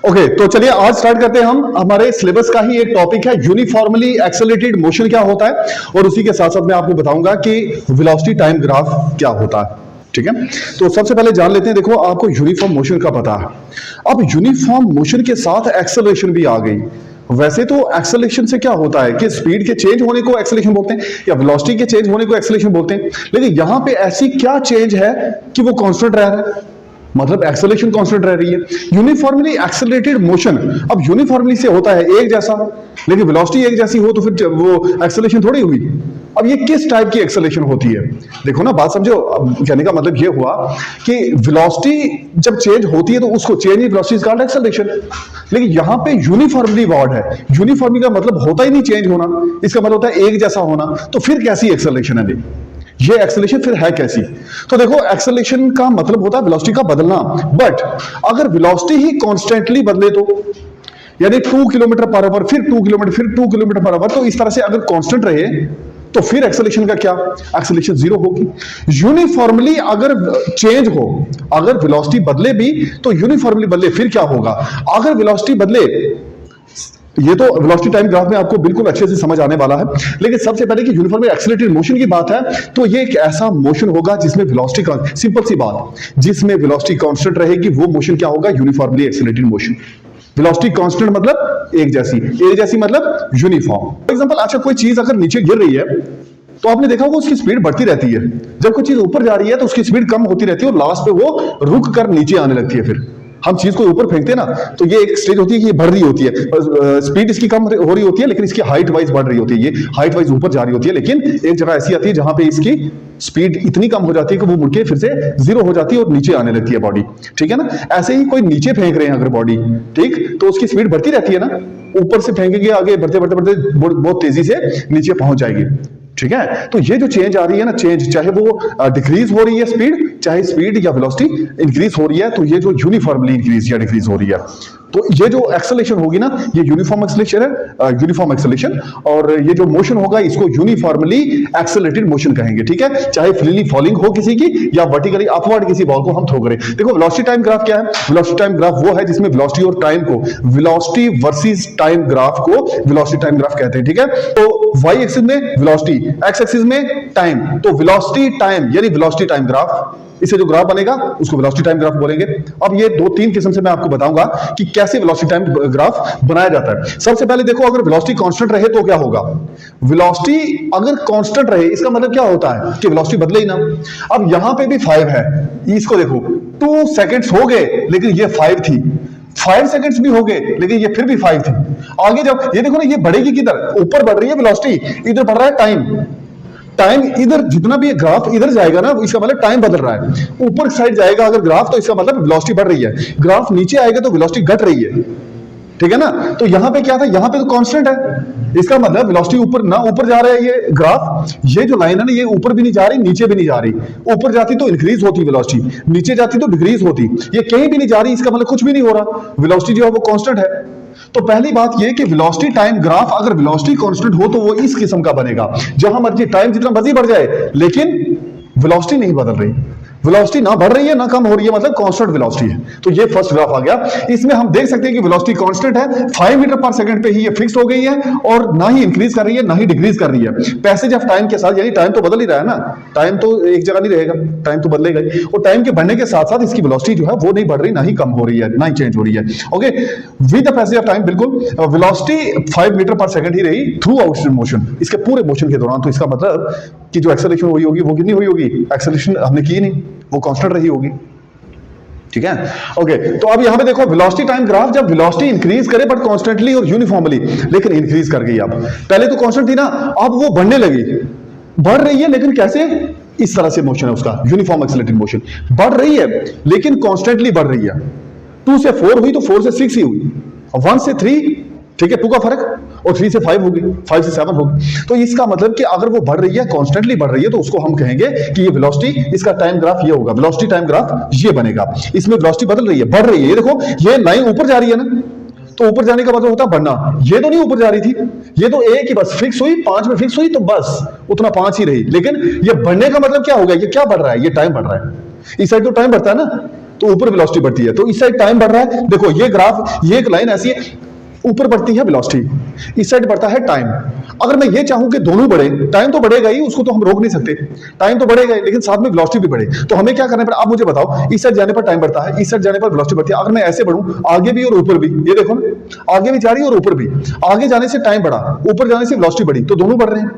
Okay तो चलिए आज स्टार्ट करते हैं हम हमारे सिलेबस का ही एक टॉपिक है यूनिफॉर्मली एक्सेलरेटेड मोशन क्या होता है और उसी के साथ साथ मैं आपको बताऊंगा कि वेलोसिटी टाइम ग्राफ क्या होता है। ठीक है, तो सबसे पहले जान लेते हैं। देखो, आपको यूनिफॉर्म मोशन का पता है। अब यूनिफॉर्म मोशन के साथ एक्सेलरेशन भी आ गई। वैसे तो एक्सेलरेशन से क्या होता है कि स्पीड के चेंज होने को एक्सेलरेशन बोलते हैं या वेलोसिटी के चेंज होने को एक्सेलरेशन बोलते हैं, लेकिन यहां पे ऐसी क्या चेंज है कि वो कांस्टेंट रह रहा है, मतलब एक्सेलरेशन कांस्टेंट रह रही है। यूनिफॉर्मली एक्सेलरेटेड मोशन, अब यूनिफॉर्मली से होता है एक जैसा, लेकिन वेलोसिटी एक जैसी हो तो फिर वो एक्सेलरेशन थोड़ी हुई। अब ये किस टाइप की एक्सेलरेशन होती है, देखो ना, बात समझो। कहने का मतलब ये हुआ कि वेलोसिटी जब चेंज होती है तो उसको change in velocity is called acceleration, लेकिन यहां पे यूनिफॉर्मली वर्ड है। यूनिफॉर्मली का मतलब होता ही नहीं चेंज होना, इसका मतलब होता है एक जैसा होना। तो फिर कैसी एक्सेलरेशन है ये एक्सेलरेशन फिर है कैसी? तो देखो, एक्सेलरेशन का मतलब होता है वेलोसिटी का बदलना, बट अगर वेलोसिटी ही कांस्टेंटली बदले तो, यानी 2 किलोमीटर पर आवर फिर 2 किलोमीटर फिर 2 किलोमीटर पर आवर, तो इस तरह से अगर कांस्टेंट रहे तो फिर एक्सेलरेशन का क्या? एक्सेलरेशन जीरो होगी। यूनिफॉर्मली अगर चेंज हो, अगर वेलोसिटी बदले भी तो यूनिफॉर्मली बदले, फिर क्या होगा? अगर वेलोसिटी बदले, ये तो वेलोसिटी टाइम ग्राफ में आपको बिल्कुल अच्छे से समझ आने वाला है, लेकिन सबसे पहले कि यूनिफॉर्मली एक्सेलरेटेड मोशन की बात है तो ये एक ऐसा मोशन होगा जिसमें वेलोसिटी, सिंपल सी बात, जिसमें वेलोसिटी कांस्टेंट रहेगी, वो मोशन क्या होगा? Uniformly accelerated motion. Velocity constant मतलब एक जैसी मतलब यूनिफॉर्म। फॉर एग्जांपल, अच्छा कोई चीज अगर नीचे गिर रही है तो आपने देखा होगा उसकी स्पीड बढ़ती रहती है, जब कोई चीज ऊपर जा रही है तो उसकी स्पीड कम होती रहती है और लास्ट पे वो रुक कर नीचे आने लगती है। फिर हम चीज को ऊपर फेंकते हैं ना, तो ये एक स्टेज होती है कि ये बढ़ रही होती है, स्पीड इसकी कम हो रही होती है लेकिन इसकी हाइट वाइज बढ़ रही होती है, ये हाइट वाइज ऊपर जा रही होती है, लेकिन एक जगह ऐसी आती है जहां पे इसकी स्पीड इतनी कम हो जाती है कि वो मुड़के फिर से जीरो हो जाती है और नीचे आने लगती है बॉडी। ठीक है ना? ऐसे ही कोई नीचे फेंक रहे हैं अगर बॉडी, ठीक, तो उसकी स्पीड बढ़ती रहती है ना, ऊपर से फेंकेंगे आगे बढ़ते बढ़ते बढ़ते बहुत तेजी से नीचे पहुंच जाएगी। ठीक है, तो ये जो चेंज आ रही है ना, चेंज चाहे वो डिक्रीज हो रही है स्पीड, चाहे स्पीड या वेलोसिटी इंक्रीज हो रही है, तो ये जो यूनिफॉर्मली इंक्रीज या डिक्रीज हो रही है, तो ये जो एक्सेलरेशन होगी ना, ये यूनिफॉर्म एक्सेलरेशन है, यूनिफॉर्म एक्सेलरेशन। और ये जो मोशन होगा इसको यूनिफॉर्मली एक्सेलरेटेड मोशन कहेंगे। ठीक है, चाहे फ्रीली फॉलिंग हो किसी की या वर्टिकली अपवर्ड किसी बॉल को हम थ्रो करें। देखो, वेलोसिटी टाइम ग्राफ क्या है? वेलोसिटी टाइम ग्राफ वो है जिसमें वेलोसिटी और टाइम को, वेलोसिटी वर्सेस टाइम ग्राफ को वेलोसिटी टाइम ग्राफ कहते हैं। ठीक है, तो वाई एक्सिस में वेलोसिटी, एक्स एक्सिस में टाइम, तो वेलोसिटी टाइम यानी वेलोसिटी टाइम ग्राफ, इससे जो ग्राफ बनेगा उसको वेलोसिटी टाइम ग्राफ बोलेंगे। अब ये 2-3 किस्म से मैं आपको बताऊंगा कि कैसे वेलोसिटी टाइम ग्राफ बनाया जाता है। सबसे पहले देखो, अगर वेलोसिटी कांस्टेंट रहे तो क्या होगा? वेलोसिटी अगर कांस्टेंट रहे इसका मतलब क्या होता है कि वेलोसिटी बदले ही ना। अब यहां पे भी 5 है, इसको देखो, 2 सेकंड्स हो गए लेकिन ये 5 थी, 5 सेकंड्स भी हो गए लेकिन ये फिर भी 5 थी। आगे जब ये देखो ना, ये बढ़ेगी किधर? ऊपर बढ़ रही है वेलोसिटी, इधर बढ़ रहा है टाइम। टाइम इधर जितना भी ग्राफ इधर जाएगा ना, इसका मतलब टाइम बदल रहा है। ऊपर साइड जाएगा अगर ग्राफ तो इसका मतलब वेलोसिटी बढ़ रही है, ग्राफ नीचे आएगा तो वेलोसिटी घट रही है। ठीक है ना? तो यहां पे क्या था? यहां पे तो कांस्टेंट है, इसका मतलब वेलोसिटी ऊपर ना, ऊपर जा रहा है ये ग्राफ, ये जो लाइन है ना, ये ऊपर भी नहीं जा रही नीचे भी नहीं जा रही। ऊपर जाती तो इंक्रीज होती वेलोसिटी, नीचे जाती तो डिक्रीज होती, ये कहीं भी नहीं जा रही, इसका मतलब कुछ भी नहीं हो रहा, वेलोसिटी जो है वो कांस्टेंट है। तो पहली बात ये कि वेलोसिटी टाइम ग्राफ अगर वेलोसिटी कांस्टेंट हो तो वो इस किस्म का बनेगा, जहां मर्जी टाइम जितना मर्जी बढ़ जाए लेकिन वेलोसिटी नहीं बदल रही, वेलोसिटी ना बढ़ रही है ना कम हो रही है, मतलब कांस्टेंट वेलोसिटी है। तो ये फर्स्ट ग्राफ आ गया। इसमें हम देख सकते हैं कि वेलोसिटी कांस्टेंट है, 5 मीटर पर सेकंड पे ही ये फिक्स हो गई है और ना ही इंक्रीज कर रही है ना ही डिक्रीज कर रही है, पैसेज ऑफ टाइम के साथ, यानी टाइम तो बदल ही रहा है ना, टाइम तो एक जगह नहीं रहेगा, टाइम तो बदलेगा ही, और टाइम के बढ़ने के साथ साथ इसकी वेलोसिटी जो है वो नहीं बढ़ रही, ना ही कम हो रही है, ना ही चेंज हो रही है। Okay, with the passage of time, बिल्कुल वेलोसिटी 5 मीटर पर सेकंड ही रही थ्रू आउट मोशन, इसके पूरे मोशन के दौरान। तो इसका मतलब कि जो एक्सेलरेशन हुई होगी वो कितनी हुई होगी? एक्सेलरेशन हमने की नहीं, वो कांस्टेंट रही होगी। ठीक है, ओके। तो अब यहां पे देखो, वेलोसिटी टाइम ग्राफ जब वेलोसिटी इंक्रीज करे बट कांस्टेंटली और यूनिफॉर्मली, लेकिन इंक्रीज कर गई, अब पहले तो कांस्टेंट थी ना, अब वो बढ़ने लगी, बढ़ रही है लेकिन कैसे? इस तरह से मोशन है उसका, यूनिफॉर्म एक्सेलरेटेड मोशन, बढ़ रही है लेकिन कांस्टेंटली बढ़ रही है। 2 से 4 हुई तो 4 से 6 ही हुई, 1 से 3, ठीक है, 2 का फर्क, और 3 से 5 होगी, 5 से 7 होगी। तो इसका मतलब कि अगर वो बढ़ रही है, कांस्टेंटली बढ़ रही है, तो उसको हम कहेंगे कि ये वेलोसिटी, इसका टाइम ग्राफ ये होगा, वेलोसिटी टाइम ग्राफ ये बनेगा। इसमें वेलोसिटी बदल रही है, बढ़ रही है, ये देखो ये लाइन ऊपर जा रही है ना, तो ऊपर जाने का मतलब होता है बढ़ना, ये तो नहीं ऊपर जा रही थी, ये तो एक ही बस फिक्स हुई, 5 में फिक्स हुई तो बस उतना 5 ही रही, लेकिन ये बढ़ने का मतलब क्या होगा? ये क्या बढ़ रहा है? ये टाइम बढ़ रहा है, इस साइड तो टाइम बढ़ता है ना, तो ऊपर वेलोसिटी बढ़ती है, तो इस साइड टाइम बढ़ रहा है। देखो ये ग्राफ, ये एक लाइन ऐसी है, ऊपर बढ़ती है वेलोसिटी, इस साइड बढ़ता है टाइम। अगर मैं ये चाहूं कि दोनों बढ़े, टाइम तो बढ़ेगा ही, उसको तो हम रोक नहीं सकते, टाइम तो बढ़ेगा ही, लेकिन साथ में वेलोसिटी भी बढ़े, तो हमें क्या करना पड़ेगा? आप मुझे बताओ, इस साइड जाने पर टाइम बढ़ता है, इस साइड जाने पर वेलोसिटी बढ़ती है। अगर मैं ऐसे बढ़ूं, आगे भी और ऊपर भी, ये देखो ना, आगे भी जा रही है और ऊपर भी, आगे जाने से टाइम बढ़ा, ऊपर जाने से वेलोसिटी बढ़ी, तो दोनों बढ़ रहे हैं,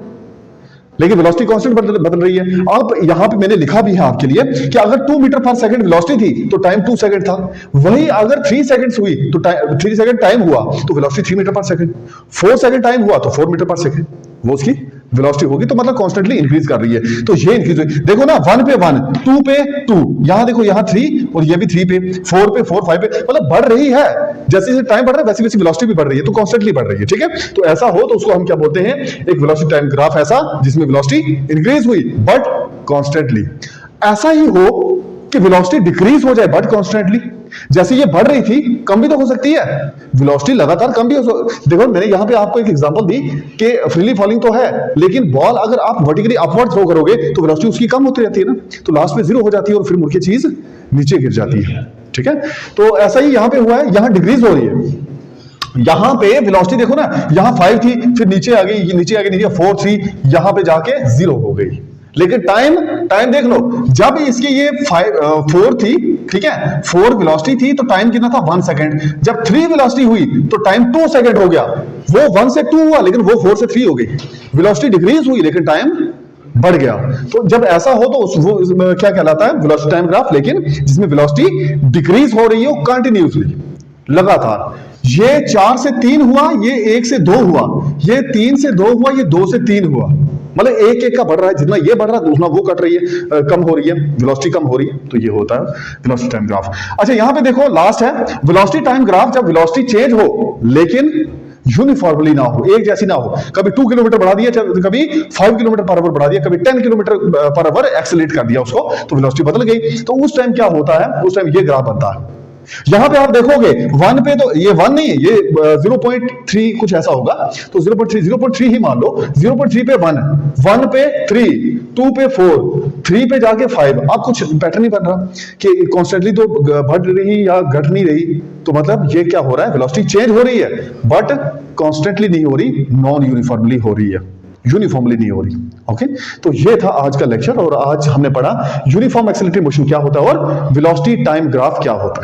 लेकिन वेलोसिटी कांस्टेंट बदल रही है। अब यहां पे मैंने लिखा भी है आपके लिए कि अगर 2 मीटर पर सेकंड वेलोसिटी थी तो टाइम 2 सेकंड था, वही अगर 3 सेकंड्स हुई तो 3 सेकंड टाइम हुआ तो वेलोसिटी 3 मीटर पर सेकंड, 4 सेकंड टाइम हुआ तो 4 मीटर पर सेकंड, वो उसकी वेलोसिटी होगी। तो मतलब कांस्टेंटली इंक्रीज कर रही है, तो ये इंक्रीज हुई। देखो ना, 1 पे 1, 2 पे 2, यहां देखो, यहां 3 और ये भी 3 पे, 4 पे 4, 5 पे, मतलब बढ़ रही है। जैसे जैसे टाइम बढ़ रहा है वैसे वैसे वेलोसिटी भी बढ़ रही है, तो कांस्टेंटली बढ़ रही है, ठीक है। तो ऐसा हो तो उसको हम क्या बोलते हैं? एक वेलोसिटी टाइम ग्राफ ऐसा जिसमें वेलोसिटी इंक्रीज हुई बट कांस्टेंटली। ऐसा ही हो कि वेलोसिटी डिक्रीज हो जाए बट कांस्टेंटली, जैसे ये बढ़ रही थी, कम भी तो हो सकती है, वेलोसिटी लगातार कम भी हो। देखो मैंने यहां पे आपको एक एग्जांपल दी कि फ्रीली फॉलिंग तो है, लेकिन बॉल अगर आप वर्टिकली अपवर्ड थ्रो करोगे तो वेलोसिटी उसकी कम होती रहती है ना, तो लास्ट में 0 हो जाती है और फिर मुड़ के चीज नीचे गिर जाती है, ठीक है। तो ऐसा ही यहां पे हुआ है, यहां डिक्रीज हो रही है। यहां पे वेलोसिटी देखो ना, यहां 5 थी, फिर नीचे आ गई, नीचे 4 3, यहां पे जाके 0 हो गई। लेकिन टाइम देख लो, जब इसकी ये 4 थी, ठीक है, 4 वेलोसिटी थी तो टाइम कितना था? 1 सेकंड। जब 3 वेलोसिटी हुई तो टाइम 2 सेकंड हो गया। वो 1 से 2 हुआ, लेकिन वो 4 से 3 हो गई। वेलोसिटी डिक्रीज हुई लेकिन टाइम बढ़ गया। तो जब ऐसा हो तो वो क्या कहलाता है? वेलोसिटी टाइम ग्राफ, लेकिन जिसमें वेलोसिटी डिक्रीज हो रही हो कंटिन्यूसली, लगातार। ये 4 से 3 हुआ, ये 1 से 2 हुआ, ये 3 से 2 हुआ, ये 2 से 3 हुआ, मतलब एक एक का बढ़ रहा है। जितना ये बढ़ रहा है उतना वो कट रही है, कम हो रही है, वेलोसिटी कम हो रही है। तो ये होता है वेलोसिटी टाइम ग्राफ। अच्छा, यहां पे देखो लास्ट है वेलोसिटी टाइम ग्राफ, जब वेलोसिटी चेंज हो लेकिन यूनिफॉर्मली ना हो, एक जैसी ना हो। कभी 2 किलोमीटर बढ़ा दिया, कभी 5 किलोमीटर पर आवर बढ़ा दिया, कभी 10 किलोमीटर पर आवर एक्सेलरेट कर दिया उसको, तो वेलोसिटी बदल गई। तो उस टाइम क्या होता है? उस टाइम ये ग्राफ बनता है। यहां पे आप देखोगे 1 पे तो ये 1 नहीं है, ये 0.3 कुछ ऐसा होगा, तो 0.3 ही मान लो। 0.3 पे 1, 1 पे 3, 2 पे 4, 3 पे जाके 5। अब कुछ पैटर्न नहीं बन रहा कि कॉन्स्टेंटली तो बढ़ रही या घट नहीं रही, तो मतलब ये क्या हो रहा है? वेलोसिटी चेंज हो रही है बट कॉन्स्टेंटली नहीं हो रही, नॉन यूनिफॉर्मली हो रही है, यूनिफॉर्मली नहीं हो रही। ओके, तो ये था आज का लेक्चर, और आज हमने पढ़ा यूनिफॉर्म एक्सेलरेटिंग मोशन क्या होता है और वेलोसिटी टाइम ग्राफ क्या होता है।